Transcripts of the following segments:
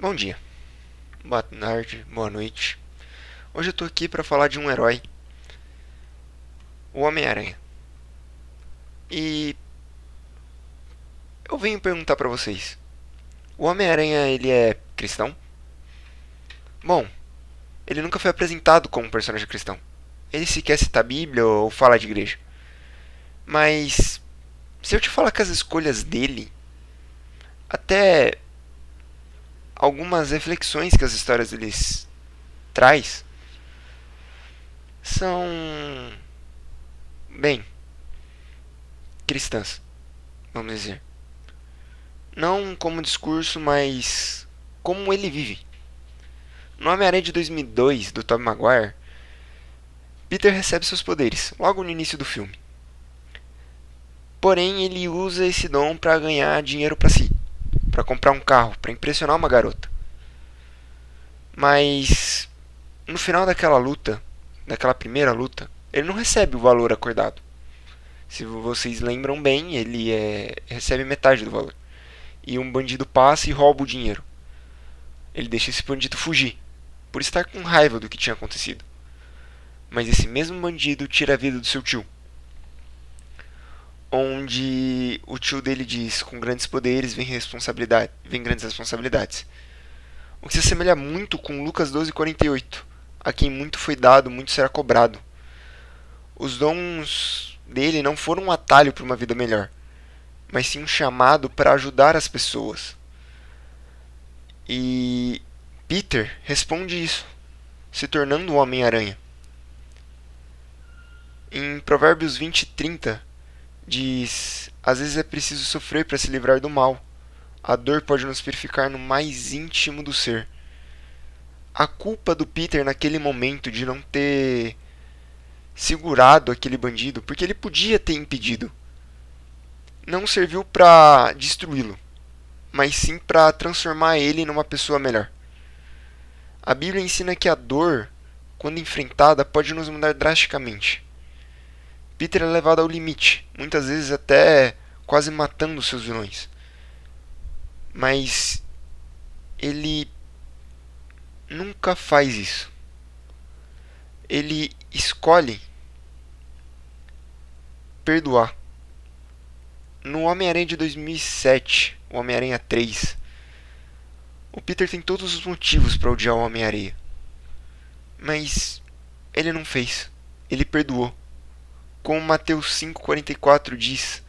Bom dia, boa tarde, boa noite. Hoje eu tô aqui pra falar de um herói, o Homem-Aranha. E eu venho perguntar pra vocês: o Homem-Aranha ele é cristão? Bom, ele nunca foi apresentado como um personagem cristão. Ele sequer cita a Bíblia ou fala de igreja. Mas se eu te falar que as escolhas dele, até algumas reflexões que as histórias deles traz, são bem cristãs, vamos dizer. Não como discurso, mas como ele vive. No Homem-Aranha de 2002, do Tobey Maguire, Peter recebe seus poderes, logo no início do filme. Porém, ele usa esse dom para ganhar dinheiro para si, para comprar um carro, para impressionar uma garota. Mas no final daquela luta, daquela primeira luta, ele não recebe o valor acordado. Se vocês lembram bem, recebe metade do valor. E um bandido passa e rouba o dinheiro. Ele deixa esse bandido fugir, por estar com raiva do que tinha acontecido. Mas esse mesmo bandido tira a vida do seu tio, onde o tio dele diz: com grandes poderes vem grandes responsabilidades. O que se assemelha muito com Lucas 12:48, a quem muito foi dado, muito será cobrado. Os dons dele não foram um atalho para uma vida melhor, mas sim um chamado para ajudar as pessoas. E Peter responde isso, se tornando o Homem-Aranha. Em Provérbios 20:30 diz: às vezes é preciso sofrer para se livrar do mal. A dor pode nos purificar no mais íntimo do ser. A culpa do Peter naquele momento de não ter segurado aquele bandido, porque ele podia ter impedido, não serviu para destruí-lo, mas sim para transformar ele numa pessoa melhor. A Bíblia ensina que a dor, quando enfrentada, pode nos mudar drasticamente. Peter é levado ao limite, muitas vezes até quase matando seus vilões. Mas ele nunca faz isso. Ele escolhe perdoar. No Homem-Aranha de 2007, o Homem-Aranha 3, o Peter tem todos os motivos para odiar o Homem-Aranha. Mas ele não fez. Ele perdoou. Como Mateus 5:44 diz: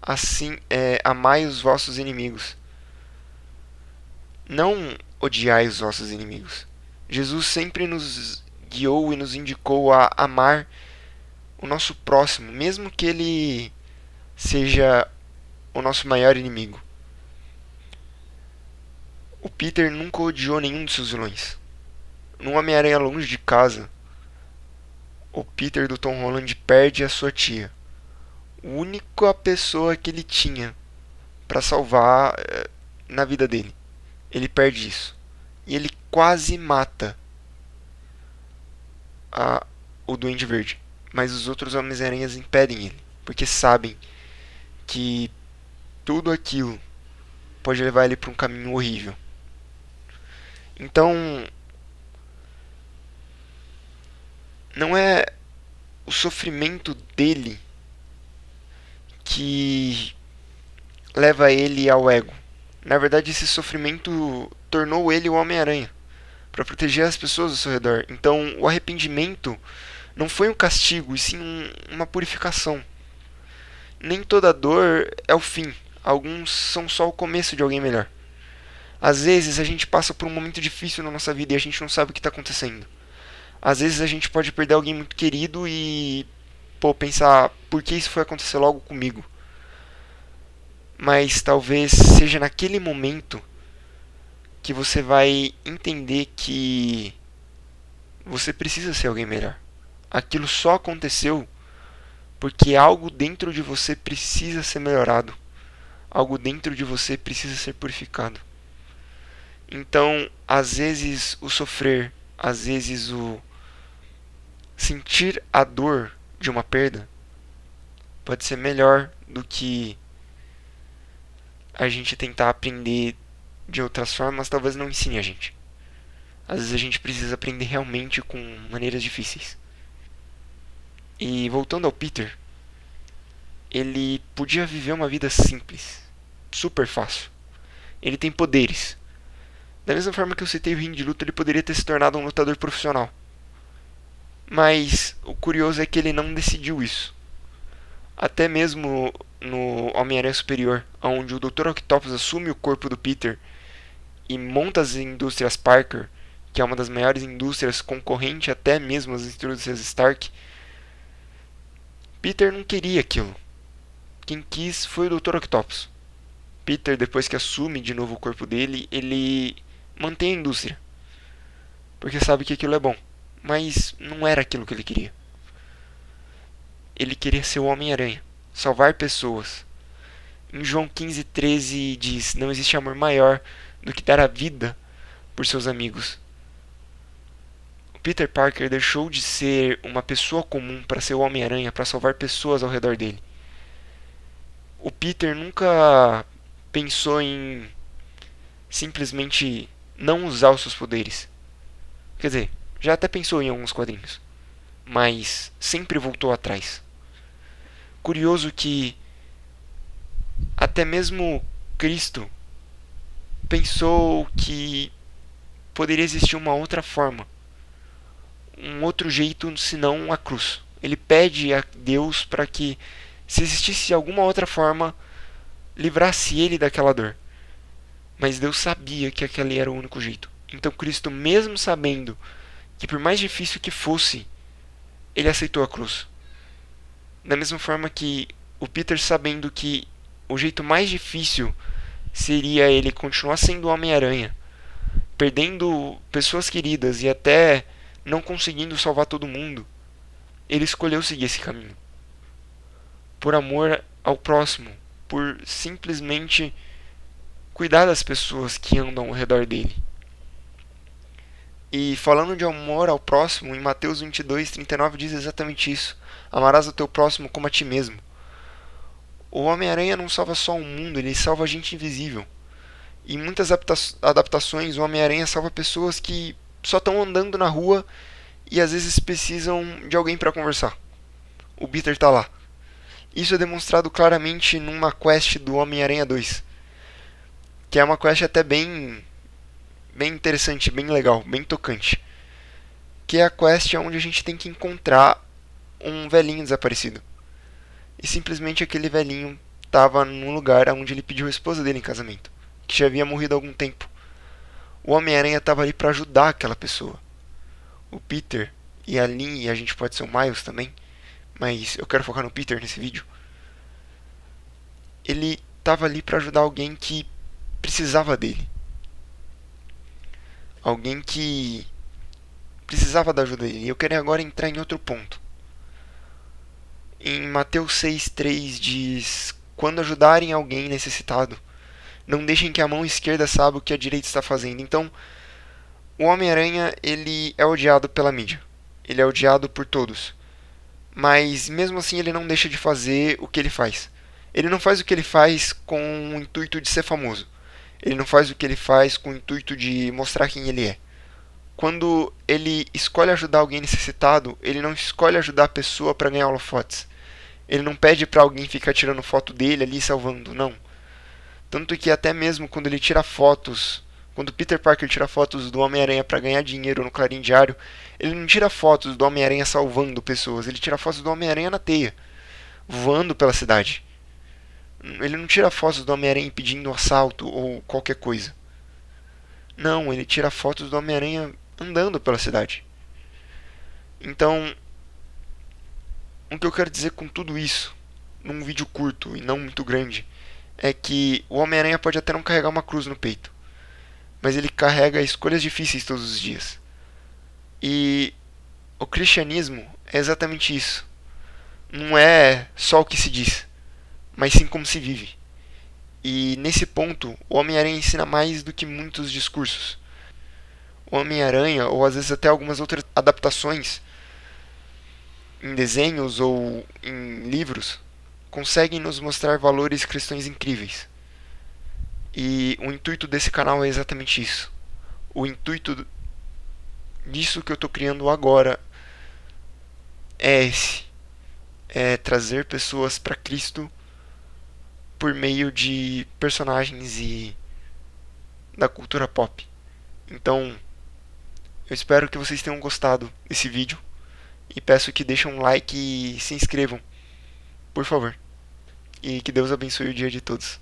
assim amai os vossos inimigos. Não odiai os vossos inimigos. Jesus sempre nos guiou e nos indicou a amar o nosso próximo, mesmo que ele seja o nosso maior inimigo. O Peter nunca odiou nenhum dos seus vilões. No Homem-Aranha Longe de Casa, o Peter do Tom Holland perde a sua tia. A única pessoa que ele tinha para salvar na vida dele. Ele perde isso. E ele quase mata a, o Duende Verde. Mas os outros Homens-Aranhas impedem ele. Porque sabem que tudo aquilo pode levar ele para um caminho horrível. Então, não é o sofrimento dele que leva ele ao ego. Na verdade, esse sofrimento tornou ele o Homem-Aranha para proteger as pessoas ao seu redor. Então, o arrependimento não foi um castigo, e sim uma purificação. Nem toda dor é o fim. Alguns são só o começo de alguém melhor. Às vezes a gente passa por um momento difícil na nossa vida e a gente não sabe o que está acontecendo. Às vezes a gente pode perder alguém muito querido e pensar por que isso foi acontecer logo comigo. Mas talvez seja naquele momento que você vai entender que você precisa ser alguém melhor. Aquilo só aconteceu porque algo dentro de você precisa ser melhorado. Algo dentro de você precisa ser purificado. Então, às vezes o sofrer, às vezes o sentir a dor de uma perda pode ser melhor do que a gente tentar aprender de outras formas talvez não ensine a gente. Às vezes a gente precisa aprender realmente com maneiras difíceis. E voltando ao Peter, ele podia viver uma vida simples, super fácil. Ele tem poderes. Da mesma forma que eu citei o ringue de luta, ele poderia ter se tornado um lutador profissional. Mas o curioso é que ele não decidiu isso. Até mesmo no Homem-Aranha Superior, onde o Dr. Octopus assume o corpo do Peter e monta as indústrias Parker, que é uma das maiores indústrias concorrente até mesmo às indústrias Stark, Peter não queria aquilo. Quem quis foi o Dr. Octopus. Peter, depois que assume de novo o corpo dele, ele mantém a indústria, porque sabe que aquilo é bom. Mas não era aquilo que ele queria. Ele queria ser o Homem-Aranha, salvar pessoas. Em João 15:13 diz: não existe amor maior do que dar a vida por seus amigos. O Peter Parker deixou de ser uma pessoa comum para ser o Homem-Aranha, para salvar pessoas ao redor dele. O Peter nunca pensou em simplesmente não usar os seus poderes. Quer dizer, já até pensou em alguns quadrinhos, mas sempre voltou atrás. Curioso que até mesmo Cristo pensou que poderia existir uma outra forma, um outro jeito senão a cruz. Ele pede a Deus para que, se existisse alguma outra forma, livrasse ele daquela dor. Mas Deus sabia que aquele era o único jeito. Então Cristo, mesmo sabendo que por mais difícil que fosse, ele aceitou a cruz. Da mesma forma que o Peter, sabendo que o jeito mais difícil seria ele continuar sendo o Homem-Aranha, perdendo pessoas queridas e até não conseguindo salvar todo mundo, ele escolheu seguir esse caminho. Por amor ao próximo, por simplesmente cuidar das pessoas que andam ao redor dele. E falando de amor ao próximo, em Mateus 22:39 diz exatamente isso: amarás o teu próximo como a ti mesmo. O Homem-Aranha não salva só o mundo, ele salva a gente invisível. Em muitas adaptações, o Homem-Aranha salva pessoas que só estão andando na rua e às vezes precisam de alguém para conversar. O Peter está lá. Isso é demonstrado claramente numa quest do Homem-Aranha 2, que é uma quest até bem interessante, bem legal, bem tocante. Que é a quest onde a gente tem que encontrar um velhinho desaparecido. E simplesmente aquele velhinho estava num lugar onde ele pediu a esposa dele em casamento, que já havia morrido há algum tempo. O Homem-Aranha estava ali para ajudar aquela pessoa. O Peter e a Lynn, e a gente pode ser o Miles também, mas eu quero focar no Peter nesse vídeo. Ele estava ali para ajudar alguém que precisava dele. Alguém que precisava da ajuda dele. E eu quero agora entrar em outro ponto. Em Mateus 6:3 diz: quando ajudarem alguém necessitado, não deixem que a mão esquerda saiba o que a direita está fazendo. Então, o Homem-Aranha, ele é odiado pela mídia. Ele é odiado por todos. Mas mesmo assim ele não deixa de fazer o que ele faz. Ele não faz o que ele faz com o intuito de ser famoso. Ele não faz o que ele faz com o intuito de mostrar quem ele é. Quando ele escolhe ajudar alguém necessitado, ele não escolhe ajudar a pessoa para ganhar holofotes. Ele não pede para alguém ficar tirando foto dele ali salvando, não. Tanto que até mesmo quando ele tira fotos, quando Peter Parker tira fotos do Homem-Aranha para ganhar dinheiro no Clarim Diário, ele não tira fotos do Homem-Aranha salvando pessoas, ele tira fotos do Homem-Aranha na teia, voando pela cidade. Ele não tira fotos do Homem-Aranha impedindo um assalto ou qualquer coisa. Não, ele tira fotos do Homem-Aranha andando pela cidade. Então, o que eu quero dizer com tudo isso, num vídeo curto e não muito grande, é que o Homem-Aranha pode até não carregar uma cruz no peito, mas ele carrega escolhas difíceis todos os dias. E o cristianismo é exatamente isso. Não é só o que se diz, mas sim como se vive. E nesse ponto, o Homem-Aranha ensina mais do que muitos discursos. O Homem-Aranha, ou às vezes até algumas outras adaptações em desenhos ou em livros, conseguem nos mostrar valores cristãos incríveis. E o intuito desse canal é exatamente isso. O intuito disso que eu estou criando agora é esse: é trazer pessoas para Cristo por meio de personagens e da cultura pop. Então, eu espero que vocês tenham gostado desse vídeo e peço que deixem um like e se inscrevam, por favor. E que Deus abençoe o dia de todos.